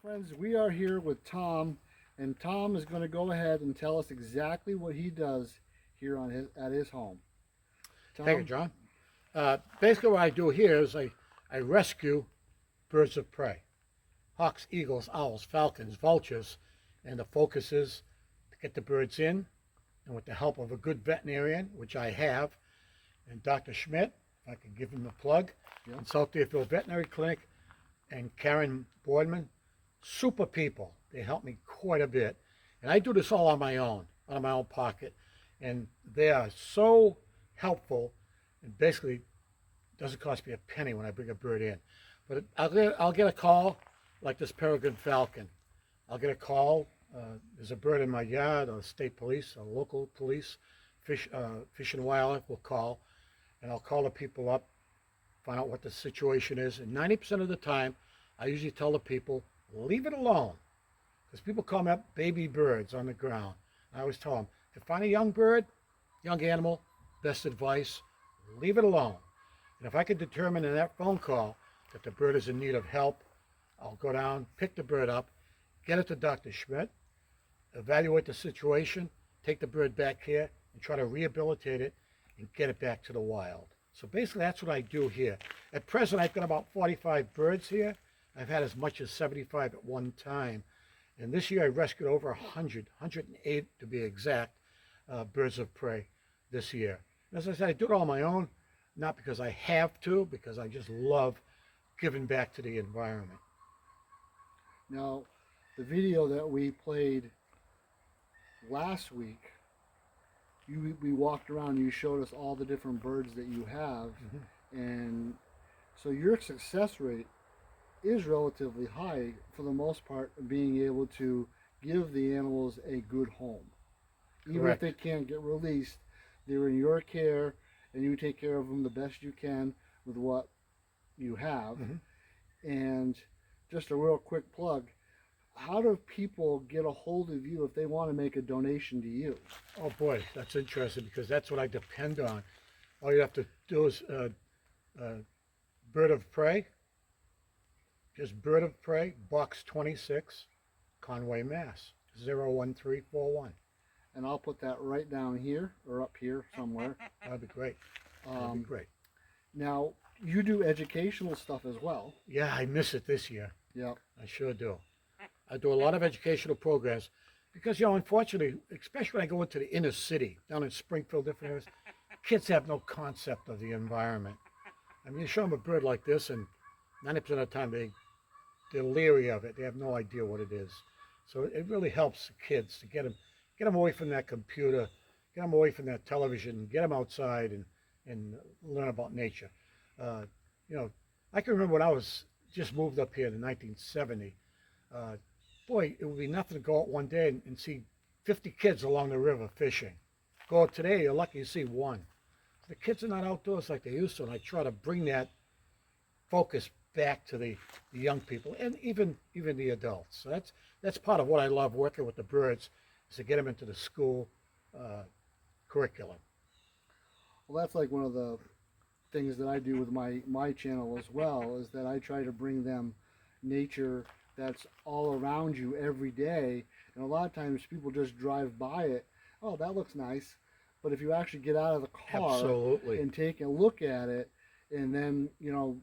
friends, we are here with Tom, and Tom is going to go ahead and tell us exactly what he does here at his home. Thank you, Tom? John. Basically, what I do here is I rescue birds of prey, hawks, eagles, owls, falcons, vultures, and the focus is to get the birds in, and with the help of a good veterinarian, which I have, and Dr. Schmidt, if I can give him a plug, Yeah. in South Deerfield Veterinary Clinic, and Karen Boardman, super people. They help me quite a bit. And I do this all on my own, out of my own pocket. And they are so helpful. And basically, it doesn't cost me a penny when I bring a bird in. But I'll get a call like this peregrine falcon. I'll get a call. There's a bird in my yard, or state police, or local police, fish and wildlife will call. And I'll call the people up, find out what the situation is. And 90% of the time, I usually tell the people, leave it alone. Because people call me up baby birds on the ground. I always tell them, if you find a young bird, young animal, best advice, leave it alone. And if I can determine in that phone call that the bird is in need of help, I'll go down, pick the bird up, get it to Dr. Schmidt, evaluate the situation, take the bird back here, and try to rehabilitate it and get it back to the wild. So basically that's what I do here. At present, I've got about 45 birds here. I've had as much as 75 at one time. And this year I rescued over 100, 108 to be exact, birds of prey this year. And as I said, I do it all on my own, not because I have to, because I just love giving back to the environment. Now, the video that we played last week, we walked around and you showed us all the different birds that you have. And so your success rate is relatively high for the most part, being able to give the animals a good home. Even Correct. if they can't get released, they're in your care and you take care of them the best you can with what you have. And just a real quick plug, how do people get a hold of you if they want to make a donation to you? Oh boy, that's interesting because that's what I depend on. All you have to do is bird of prey, just bird of prey, box 26, Conway, Mass. 01341. And I'll put that right down here or up here somewhere. That'd be great. That'd be great. Now, you do educational stuff as well. Yeah, I miss it this year. Yep. I sure do. I do a lot of educational programs because, you know, unfortunately, especially when I go into the inner city, down in Springfield, different areas, kids have no concept of the environment. I mean, you show them a bird like this, and 90% of the time they're leery of it. They have no idea what it is. So it really helps the kids to get them away from that computer, get them away from that television, get them outside and learn about nature. You know, I can remember when I was just moved up here in 1970. Boy, it would be nothing to go out one day and see 50 kids along the river fishing. Go out today, you're lucky to see one. The kids are not outdoors like they used to, and I try to bring that focus back to the young people and even the adults. So that's part of what I love working with the birds, is to get them into the school curriculum. Well, that's like one of the things that I do with my channel as well, is that I try to bring them nature that's all around you every day. And a lot of times people just drive by it. Oh, that looks nice. But if you actually get out of the car Absolutely. and take a look at it, and then, you know,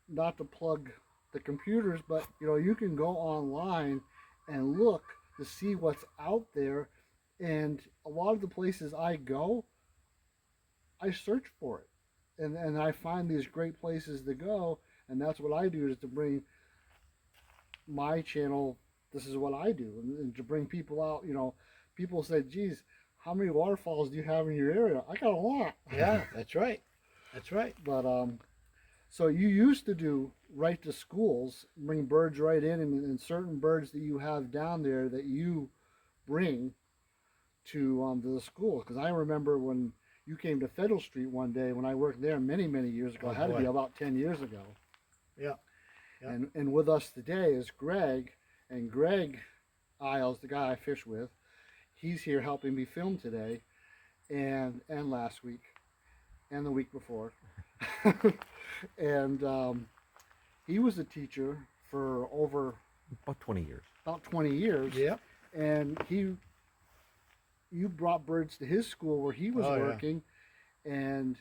not to plug the computers, but, you know, you can go online and look to see what's out there. And a lot of the places I go, I search for it. And I find these great places to go. And that's what I do, is to bring my channel, this is what I do, and to bring people out. You know, people say, geez, how many waterfalls do you have in your area? I got a lot. Yeah, that's right. That's right. But so you used to do right to schools, bring birds right in, and certain birds that you have down there that you bring to the schools. Because I remember when you came to Federal Street one day when I worked there many years ago. Oh, it had to boy. be about 10 years ago. Yeah. Yeah. And with us today is Greg, and Greg Isles, the guy I fish with, he's here helping me film today, and last week, and the week before, and he was a teacher for over About 20 years. about 20 years. Yep. And you brought birds to his school where he was Oh, yeah. working, and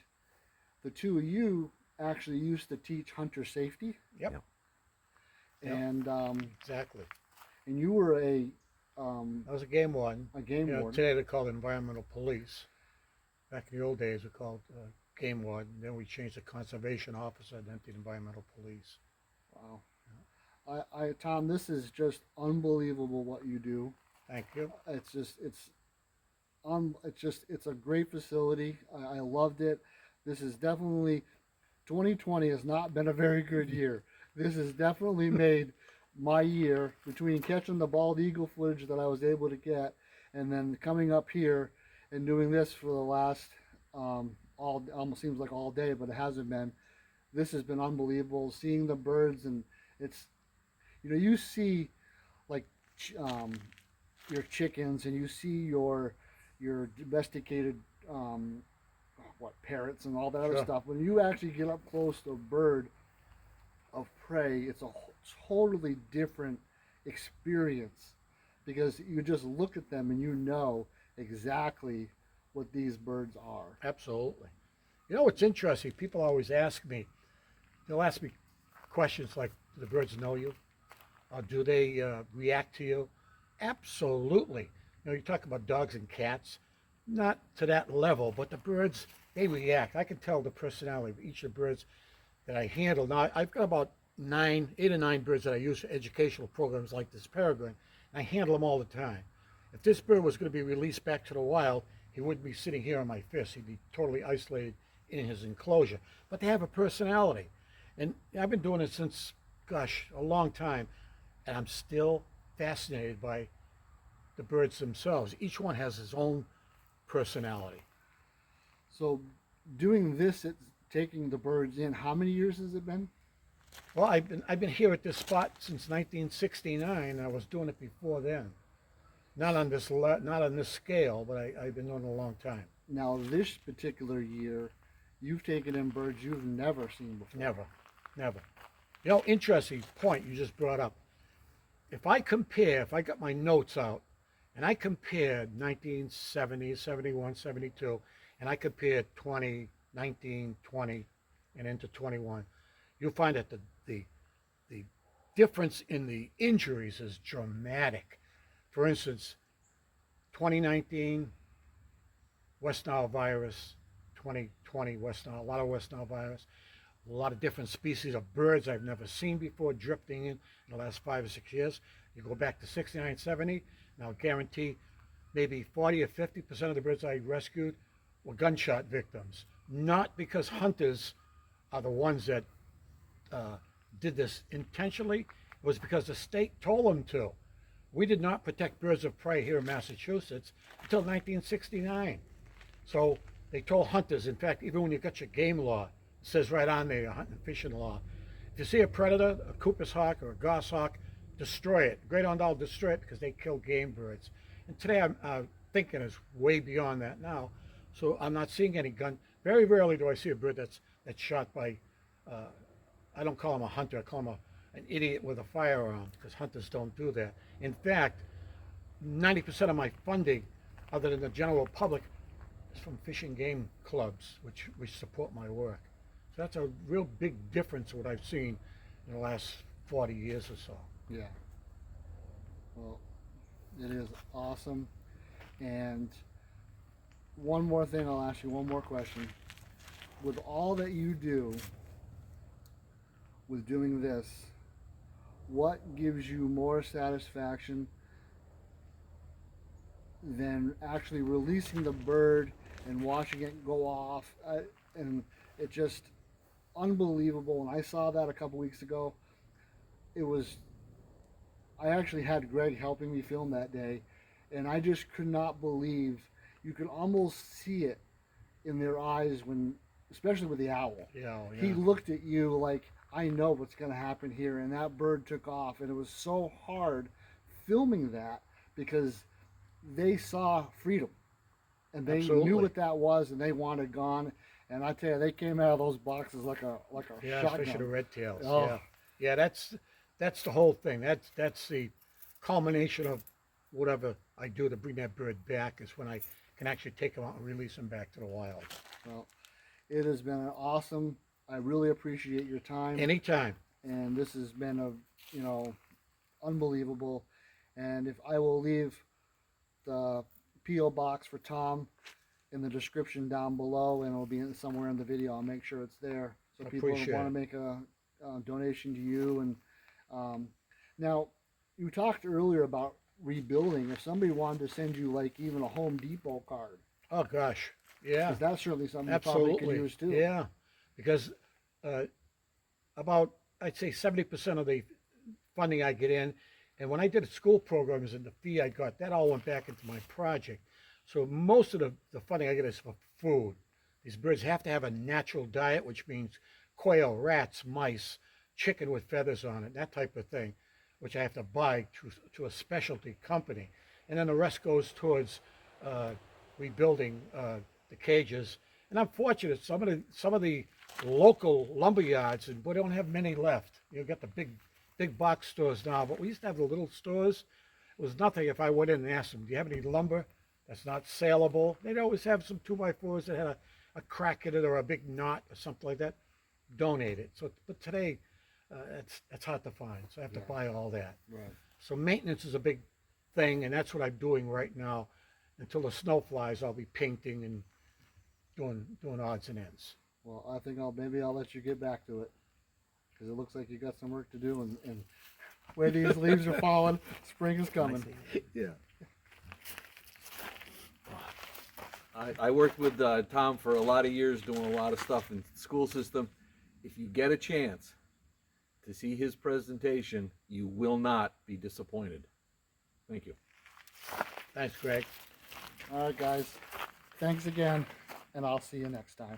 the two of you actually used to teach hunter safety. Yep. Yep. And Exactly. and you were I was a game warden. a game You know, warden. today they're called environmental police. Back in the old days, they're called game warden. Then we changed to conservation officer, then to environmental police. Wow. Tom, this is just unbelievable what you do. Thank you. It's a great facility. I loved it. This is definitely 2020 has not been a very good year. This has definitely made my year between catching the bald eagle footage that I was able to get, and then coming up here and doing this for the last almost seems like all day, but it hasn't been. This has been unbelievable. Seeing the birds, and it's, you see like your chickens, and you see your domesticated parrots and all that other Sure. stuff. When you actually get up close to a bird of prey, it's a totally different experience, because you just look at them and you know exactly what these birds are. Absolutely. You know what's interesting? People always ask me, they'll ask me questions like, do the birds know you? Or do they react to you? Absolutely. You talk about dogs and cats, not to that level, but the birds, they react. I can tell the personality of each of the birds that I handle. Now, I've got about 8 or 9 birds that I use for educational programs like this peregrine. And I handle them all the time. If this bird was going to be released back to the wild, he wouldn't be sitting here on my fist. He'd be totally isolated in his enclosure. But they have a personality. And I've been doing it since, gosh, a long time. And I'm still fascinated by the birds themselves. Each one has his own personality. So doing this, it's taking the birds in, how many years has it been? Well, I've been here at this spot since 1969. I was doing it before then. Not on this scale, but I've been doing it a long time. Now this particular year, you've taken in birds you've never seen before. Never. Interesting point you just brought up. If I got my notes out, and I compared 1970, 71, 72, and I compared 20, 19, 20, and into 21, you'll find that the difference in the injuries is dramatic. For instance, 2019, West Nile virus, 2020 West Nile, a lot of West Nile virus, a lot of different species of birds I've never seen before drifting in the last 5 or 6 years. You go back to 69, 70, and I'll guarantee maybe 40 or 50% of the birds I rescued were gunshot victims. Not because hunters are the ones that did this intentionally. It was because the state told them to. We did not protect birds of prey here in Massachusetts until 1969. So they told hunters, in fact, even when you got your game law, it says right on there, your hunting and fishing law, if you see a predator, a Cooper's hawk or a goshawk, destroy it. Great Ondal, destroy it, because they kill game birds. And today I'm thinking is way beyond that now. So I'm not seeing any gun. Very rarely do I see a bird that's shot by, I don't call him a hunter, I call him an idiot with a firearm, because hunters don't do that. In fact, 90% of my funding, other than the general public, is from fishing game clubs, which support my work. So that's a real big difference what I've seen in the last 40 years or so. Yeah. Well, it is awesome. And one more thing, I'll ask you one more question. With all that you do with doing this, what gives you more satisfaction than actually releasing the bird and watching it go off? And it just unbelievable. And I saw that a couple weeks ago. I actually had Greg helping me film that day, and I just could not believe, you could almost see it in their eyes when, especially with the owl. Yeah, yeah. He looked at you like, I know what's going to happen here, and that bird took off. And it was so hard filming that, because they saw freedom, and they Absolutely. knew what that was, and they wanted gone. And I tell you, they came out of those boxes like a Yeah, shotgun. fishing the red tails. Oh. Yeah, that's that's the whole thing. That's the culmination of whatever I do to bring that bird back, is when I can actually take him out and release him back to the wild. Well, it has been awesome. I really appreciate your time. Anytime. And this has been unbelievable. And if I will leave the P.O. box for Tom in the description down below, and it'll be somewhere in the video. I'll make sure it's there, so people want to make a donation to you. And now, you talked earlier about rebuilding. If somebody wanted to send you like even a Home Depot card, oh gosh, yeah, 'cause that's certainly something absolutely. you probably can use too. Yeah, because about, I'd say 70% of the funding I get in, and when I did school programs and the fee I got, that all went back into my project. So most of the funding I get is for food. These birds have to have a natural diet, which means quail, rats, mice, chicken with feathers on it, that type of thing, which I have to buy to a specialty company. And then the rest goes towards rebuilding the cages. And I'm fortunate, some of the local lumber yards, and we don't have many left. You've got the big box stores now, but we used to have the little stores. It was nothing if I went in and asked them, do you have any lumber that's not saleable? They'd always have some 2x4s that had a crack in it or a big knot or something like that. Donate it. So, but today, it's hard to find, so I have to buy all that. Right. So maintenance is a big thing, and that's what I'm doing right now. Until the snow flies, I'll be painting and doing odds and ends. Well, I think maybe I'll let you get back to it, because it looks like you got some work to do, and where these leaves are falling, spring is coming. Yeah. I worked with Tom for a lot of years doing a lot of stuff in the school system. If you get a chance to see his presentation, you will not be disappointed. Thank you. Thanks, Greg. All right, guys. Thanks again, and I'll see you next time.